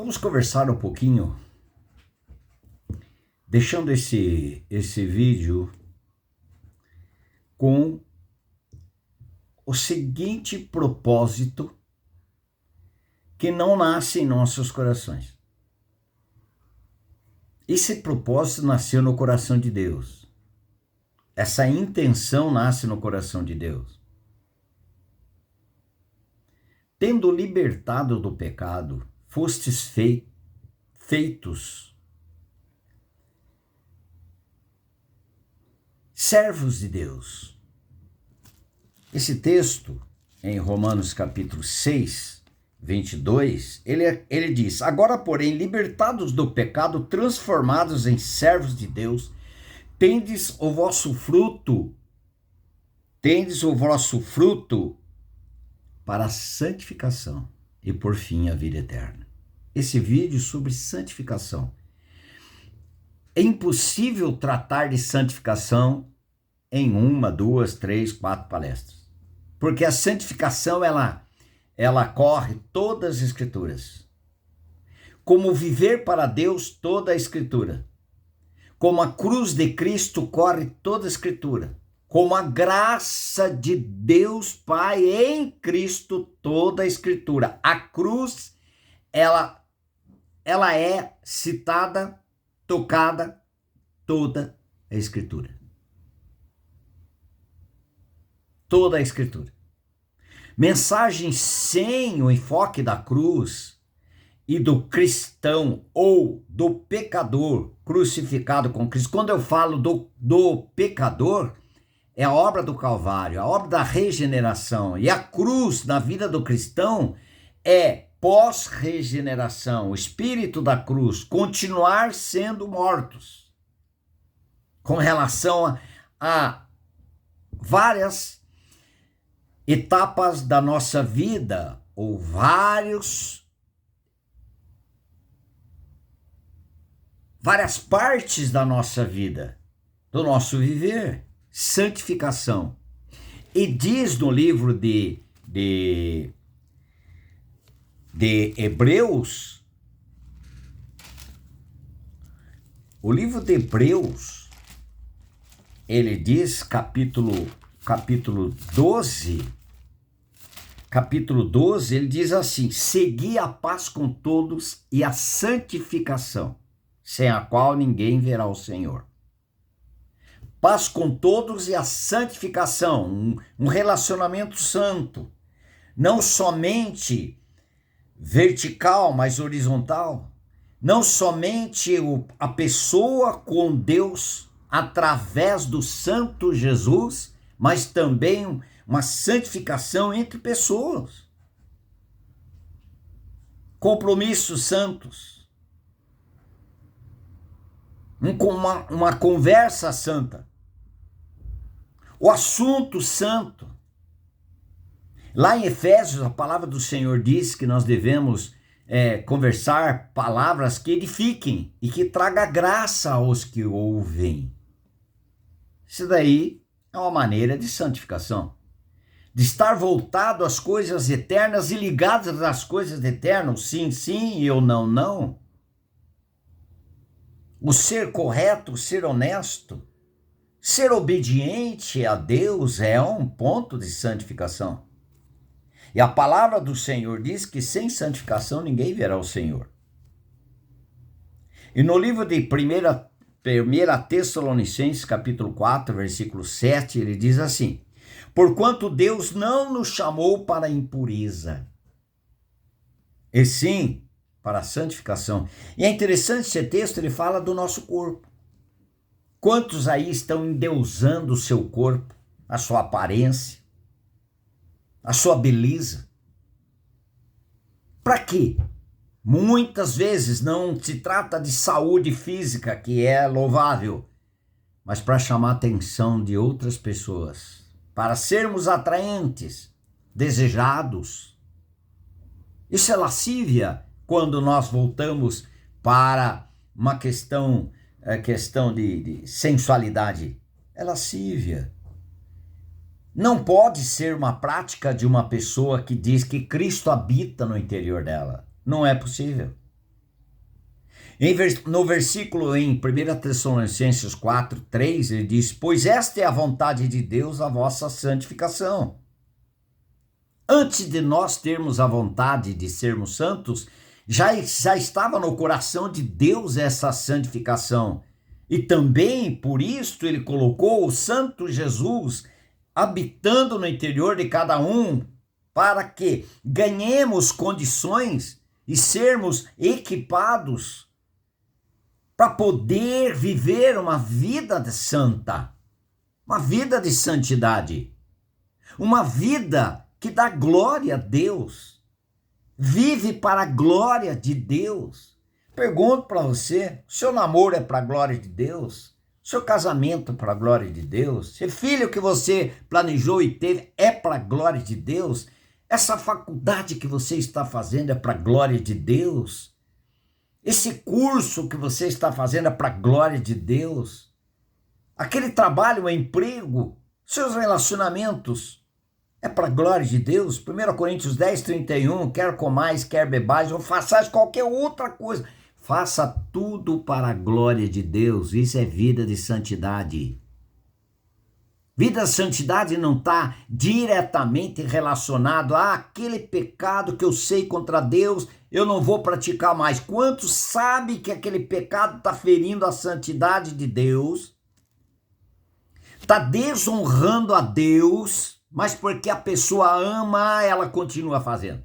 Vamos conversar um pouquinho, deixando esse vídeo com o seguinte propósito que não nasce em nossos corações. Esse propósito nasceu no coração de Deus. Essa intenção nasce no coração de Deus. Tendo libertado do pecado, fostes feitos servos de Deus. Esse texto, em Romanos capítulo 6, 22, ele diz: agora, porém, libertados do pecado, transformados em servos de Deus, tendes o vosso fruto para a santificação e, por fim, a vida eterna. Esse vídeo sobre santificação. É impossível tratar de santificação em 1, 2, 3, 4 palestras. Porque a santificação, ela corre todas as escrituras. Como viver para Deus, toda a escritura. Como a cruz de Cristo corre toda a escritura. Como a graça de Deus Pai em Cristo, toda a escritura. A cruz, ela é citada, tocada, toda a escritura. Toda a escritura. Mensagem sem o enfoque da cruz e do cristão ou do pecador crucificado com Cristo. Quando eu falo do pecador, é a obra do Calvário, a obra da regeneração. E a cruz na vida do cristão é pós-regeneração, o espírito da cruz, continuar sendo mortos. Com relação a várias etapas da nossa vida, ou várias partes da nossa vida, do nosso viver. Santificação. E diz no livro de Hebreus, o livro de Hebreus, ele diz, capítulo 12, ele diz assim: segui a paz com todos e a santificação, sem a qual ninguém verá o Senhor. Paz com todos e a santificação, um relacionamento santo, não somente vertical, mas horizontal, não somente a pessoa com Deus através do Santo Jesus, mas também uma santificação entre pessoas. Compromissos santos. Uma conversa santa. O assunto santo. Lá em Efésios, a palavra do Senhor diz que nós devemos conversar palavras que edifiquem e que traga graça aos que ouvem. Isso daí é uma maneira de santificação. De estar voltado às coisas eternas e ligadas às coisas eternas. Sim, sim, e eu não, não. O ser correto, o ser honesto, ser obediente a Deus é um ponto de santificação. E a palavra do Senhor diz que sem santificação ninguém verá o Senhor. E no livro de 1 Tessalonicenses, capítulo 4, versículo 7, ele diz assim: porquanto Deus não nos chamou para a impureza, e sim para a santificação. E é interessante esse texto, ele fala do nosso corpo. Quantos aí estão endeusando o seu corpo, a sua aparência, a sua beleza? Para quê? Muitas vezes não se trata de saúde física, que é louvável, mas para chamar a atenção de outras pessoas, para sermos atraentes, desejados. Isso é lascívia quando nós voltamos para uma questão de sensualidade. É lascívia. Não pode ser uma prática de uma pessoa que diz que Cristo habita no interior dela. Não é possível. No versículo em 1 Tessalonicenses 4:3, ele diz: Pois esta é a vontade de Deus, a vossa santificação. Antes de nós termos a vontade de sermos santos, já estava no coração de Deus essa santificação. E também, por isso, ele colocou o Santo Jesus habitando no interior de cada um, para que ganhemos condições e sermos equipados para poder viver uma vida santa, uma vida de santidade, uma vida que dá glória a Deus, vive para a glória de Deus. Pergunto para você, seu namoro é para a glória de Deus? Seu casamento é para a glória de Deus? Seu filho que você planejou e teve é para a glória de Deus? Essa faculdade que você está fazendo é para a glória de Deus? Esse curso que você está fazendo é para a glória de Deus? Aquele trabalho, emprego, seus relacionamentos, é para a glória de Deus? 1 Coríntios 10:31, quer comais, quer bebais, ou façais qualquer outra coisa, faça tudo para a glória de Deus. Isso é vida de santidade. Vida de santidade não está diretamente relacionado àquele pecado que eu sei contra Deus, eu não vou praticar mais. Quantos sabem que aquele pecado está ferindo a santidade de Deus? Está desonrando a Deus, mas porque a pessoa ama, ela continua fazendo.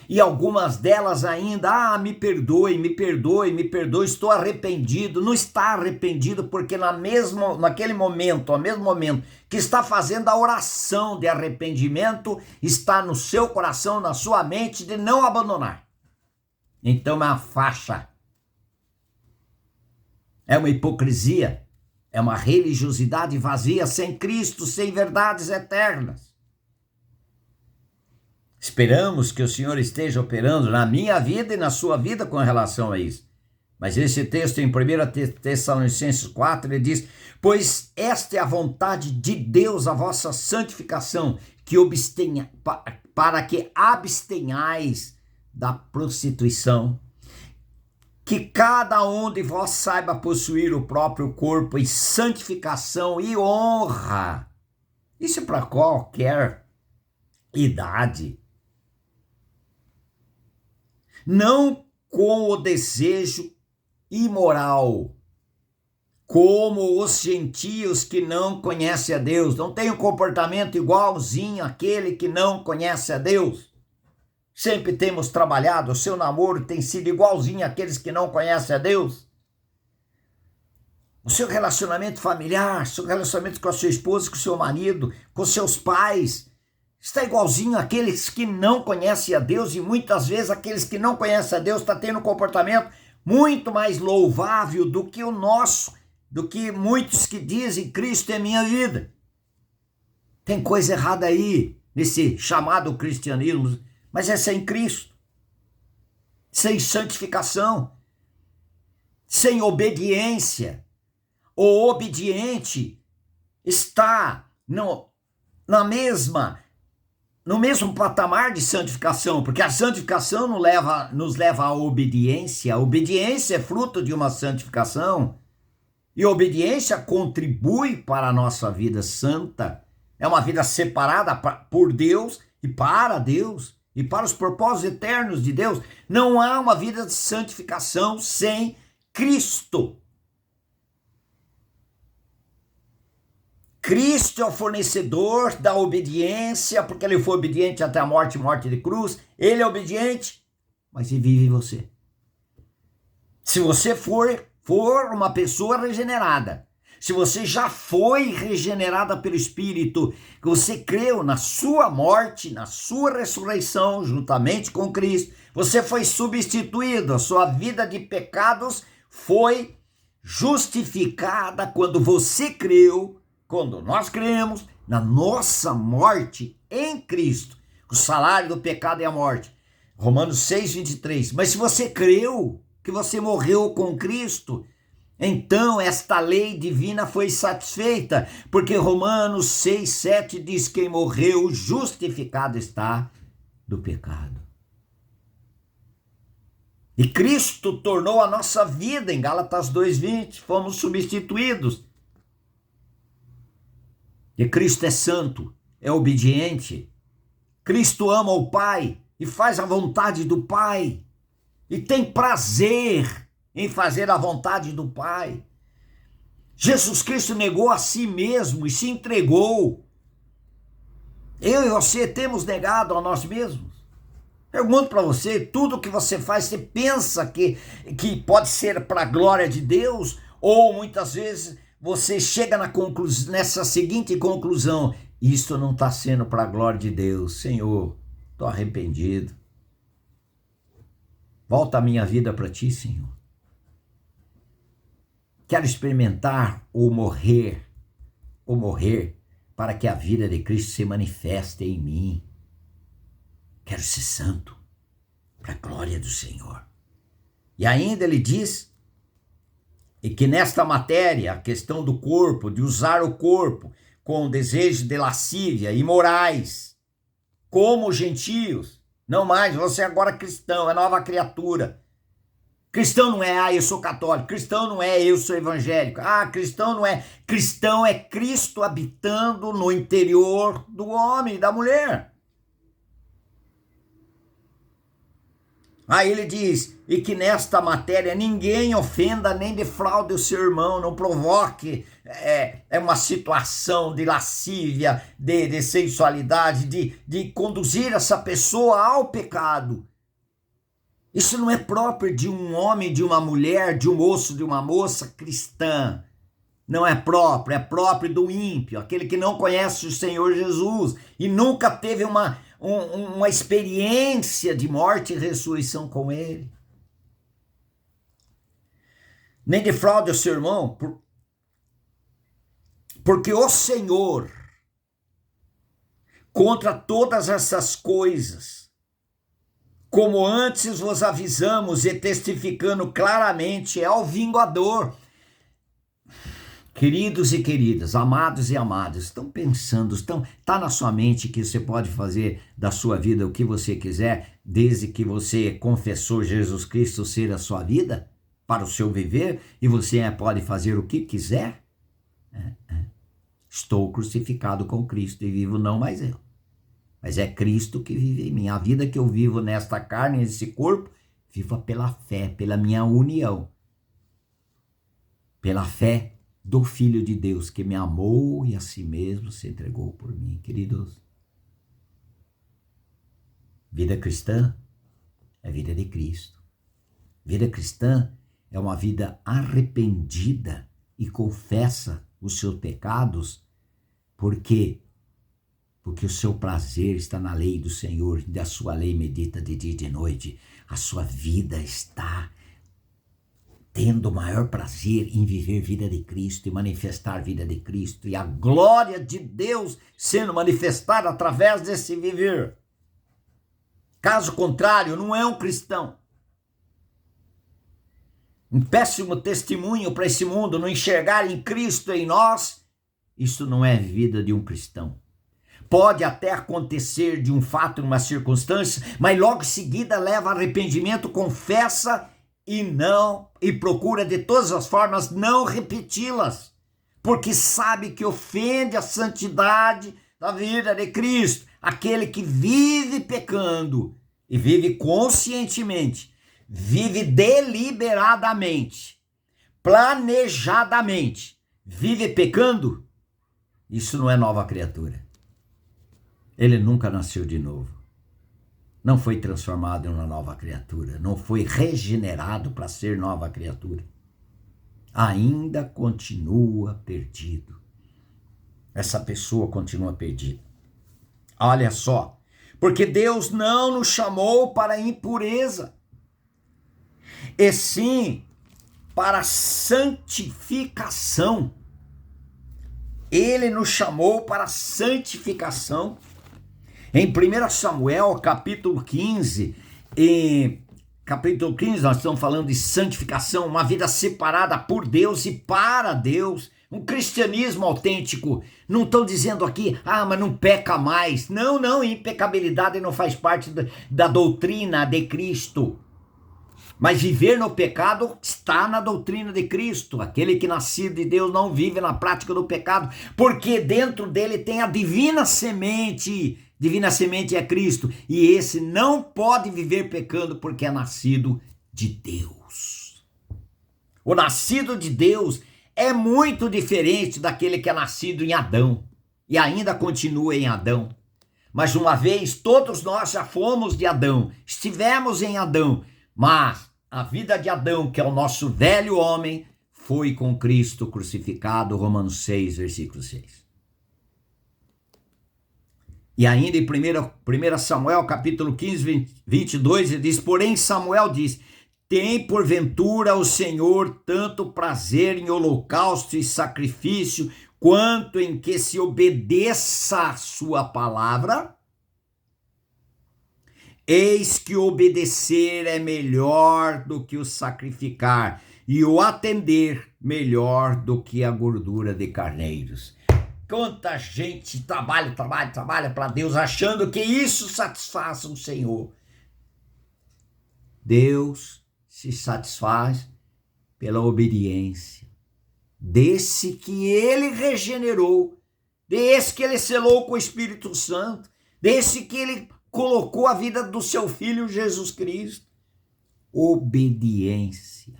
E algumas delas ainda, me perdoe, me perdoe, me perdoe, estou arrependido. Não está arrependido porque naquele momento, ao mesmo momento que está fazendo a oração de arrependimento, está no seu coração, na sua mente, de não abandonar. Então é uma faixa, é uma hipocrisia, é uma religiosidade vazia, sem Cristo, sem verdades eternas. Esperamos que o Senhor esteja operando na minha vida e na sua vida com relação a isso. Mas esse texto em 1 Tessalonicenses 4, ele diz: Pois esta é a vontade de Deus, a vossa santificação, para que abstenhais da prostituição, que cada um de vós saiba possuir o próprio corpo em santificação e honra. Isso é para qualquer idade. Não com o desejo imoral, como os gentios que não conhecem a Deus. Não tem um comportamento igualzinho àquele que não conhece a Deus. Sempre temos trabalhado, o seu namoro tem sido igualzinho àqueles que não conhecem a Deus. O seu relacionamento familiar, seu relacionamento com a sua esposa, com o seu marido, com seus pais, está igualzinho àqueles que não conhecem a Deus, e muitas vezes aqueles que não conhecem a Deus estão tendo um comportamento muito mais louvável do que o nosso, do que muitos que dizem Cristo é minha vida. Tem coisa errada aí nesse chamado cristianismo, mas é sem Cristo, sem santificação, sem obediência. O obediente está no mesmo patamar de santificação, porque a santificação nos leva à obediência. A obediência é fruto de uma santificação, e a obediência contribui para a nossa vida santa. É uma vida separada por Deus e para os propósitos eternos de Deus. Não há uma vida de santificação sem Cristo. Cristo é o fornecedor da obediência, porque ele foi obediente até a morte de cruz. Ele é obediente, mas ele vive em você. Se você for uma pessoa regenerada, se você já foi regenerada pelo Espírito, que você creu na sua morte, na sua ressurreição, juntamente com Cristo, você foi substituído, a sua vida de pecados foi justificada quando você creu. Quando nós cremos na nossa morte em Cristo, o salário do pecado é a morte. Romanos 6:23. Mas se você creu que você morreu com Cristo, então esta lei divina foi satisfeita, porque Romanos 6:7 diz: quem morreu justificado está do pecado. E Cristo tornou a nossa vida, em Gálatas 2:20, fomos substituídos. E Cristo é santo, é obediente. Cristo ama o Pai e faz a vontade do Pai. E tem prazer em fazer a vontade do Pai. Jesus Cristo negou a si mesmo e se entregou. Eu e você temos negado a nós mesmos. Pergunto para você, tudo que você faz, você pensa que pode ser para a glória de Deus? Ou muitas vezes você chega nessa seguinte conclusão: isso não está sendo para a glória de Deus. Senhor, estou arrependido. Volta a minha vida para ti, Senhor. Quero experimentar ou morrer para que a vida de Cristo se manifeste em mim. Quero ser santo, para a glória do Senhor. E ainda ele diz que nesta matéria, a questão do corpo, de usar o corpo com desejo de lascívia, imorais, como gentios, não mais, você agora é cristão, é nova criatura. Cristão não é, eu sou católico. Cristão não é, eu sou evangélico. Cristão não é. Cristão é Cristo habitando no interior do homem e da mulher. Aí ele diz, e que nesta matéria ninguém ofenda nem defraude o seu irmão, não provoque uma situação de lascívia, de sensualidade, de conduzir essa pessoa ao pecado. Isso não é próprio de um homem, de uma mulher, de um moço, de uma moça cristã. Não é próprio, é próprio do ímpio, aquele que não conhece o Senhor Jesus e nunca teve uma experiência de morte e ressurreição com ele. Nem defraude o seu irmão, porque o Senhor, contra todas essas coisas, como antes vos avisamos e testificando claramente, é o vingador. Queridos e queridas, amados e amadas, estão pensando, está na sua mente que você pode fazer da sua vida o que você quiser, desde que você confessou Jesus Cristo ser a sua vida, para o seu viver, e você pode fazer o que quiser? Estou crucificado com Cristo e vivo não mais eu, mas é Cristo que vive em mim. A vida que eu vivo nesta carne, nesse corpo, viva pela fé, pela minha união, pela fé do Filho de Deus, que me amou e a si mesmo se entregou por mim. Queridos, vida cristã é vida de Cristo. Vida cristã é uma vida arrependida e confessa os seus pecados, porque o seu prazer está na lei do Senhor, e da sua lei medita de dia e de noite. A sua vida está tendo o maior prazer em viver vida de Cristo e manifestar a vida de Cristo, e a glória de Deus sendo manifestada através desse viver. Caso contrário, não é um cristão. Um péssimo testemunho para esse mundo, não enxergar em Cristo em nós, isso não é vida de um cristão. Pode até acontecer de um fato, uma circunstância, mas logo em seguida leva arrependimento, confessa e procura de todas as formas não repeti-las, porque sabe que ofende a santidade da vida de Cristo. Aquele que vive pecando e vive conscientemente, vive deliberadamente, planejadamente, vive pecando, isso não é nova criatura. Ele nunca nasceu de novo. Não foi transformado em uma nova criatura. Não foi regenerado para ser nova criatura. Ainda continua perdido. Essa pessoa continua perdida. Olha só. Porque Deus não nos chamou para impureza, e sim para santificação. Ele nos chamou para santificação. Em 1 Samuel, capítulo 15, nós estamos falando de santificação, uma vida separada por Deus e para Deus, um cristianismo autêntico. Não estou dizendo aqui, mas não peca mais. Não, impecabilidade não faz parte da doutrina de Cristo. Mas viver no pecado está na doutrina de Cristo. Aquele que nascido de Deus não vive na prática do pecado, porque dentro dele tem a divina semente. Divina semente é Cristo. E esse não pode viver pecando porque é nascido de Deus. O nascido de Deus é muito diferente daquele que é nascido em Adão e ainda continua em Adão. Mas uma vez todos nós já fomos de Adão, estivemos em Adão, mas a vida de Adão, que é o nosso velho homem, foi com Cristo crucificado, Romanos 6, versículo 6. E ainda em 1 Samuel, capítulo 15, 22, ele diz, porém Samuel diz, tem porventura o Senhor tanto prazer em holocausto e sacrifício, quanto em que se obedeça a sua palavra? Eis que obedecer é melhor do que o sacrificar, e o atender melhor do que a gordura de carneiros. Quanta gente trabalha para Deus, achando que isso satisfaz o Senhor. Deus se satisfaz pela obediência desse que ele regenerou, desse que ele selou com o Espírito Santo, desse que ele colocou a vida do seu Filho Jesus Cristo. Obediência.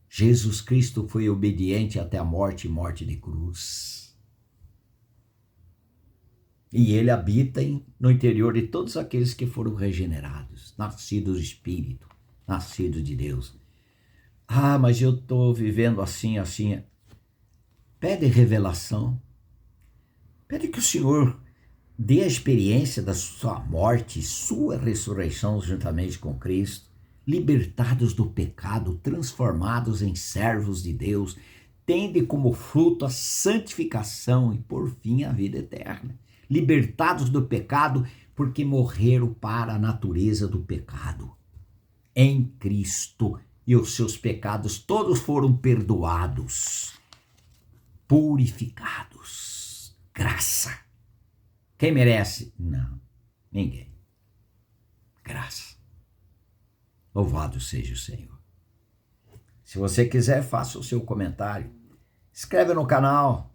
Jesus Cristo foi obediente até a morte e morte de cruz. E ele habita no interior de todos aqueles que foram regenerados, nascidos do Espírito, nascidos de Deus. Ah, mas eu estou vivendo assim. Pede revelação. Pede que o Senhor dê a experiência da sua morte e sua ressurreição juntamente com Cristo, libertados do pecado, transformados em servos de Deus, tende como fruto a santificação e, por fim, a vida eterna. Libertados do pecado porque morreram para a natureza do pecado. Em Cristo, e os seus pecados todos foram perdoados, purificados. Graça. Quem merece? Não, ninguém. Graça. Louvado seja o Senhor. Se você quiser, faça o seu comentário. Inscreve no canal.